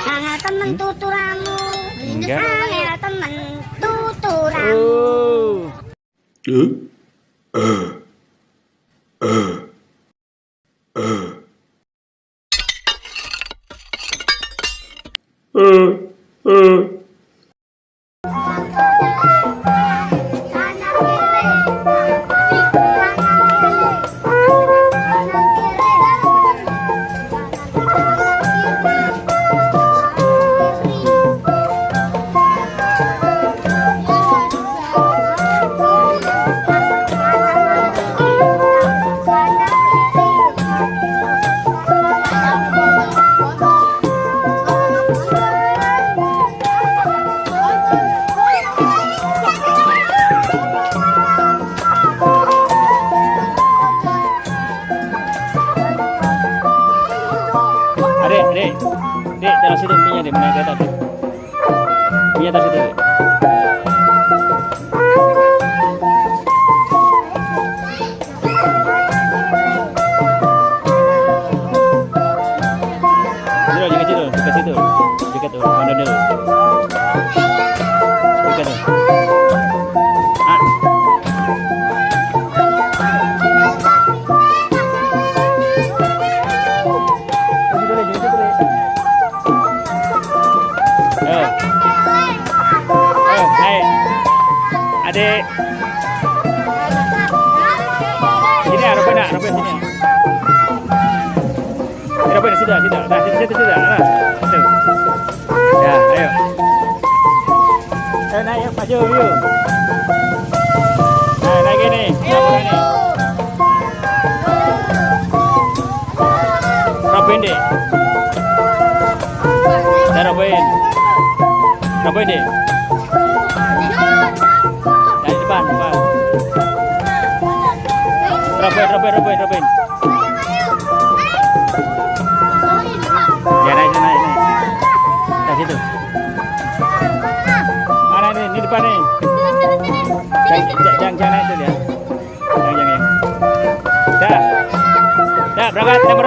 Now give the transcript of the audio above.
Angel temen tuturamu. Enggak. Angel temen tuturamu. Dek, taruh situ minyak deh, minyak tadi. Minyak taruh situ. Dek. Juga situ, juga tuh, mana dulu. Juga tuh. Ah. Adik, ini Robin sini. Robin sudah, nah situ sudah, nah situ. Ya, ayo. Naik, yuk, maju, yuk. Nah, naik ini, ini. Robin deh. Nah, Robin deh. Depan. Robin. Ya naik. Nah situ. Mana ini depan nih. Jangan naik itu dia. Jangan. Dah berangkat.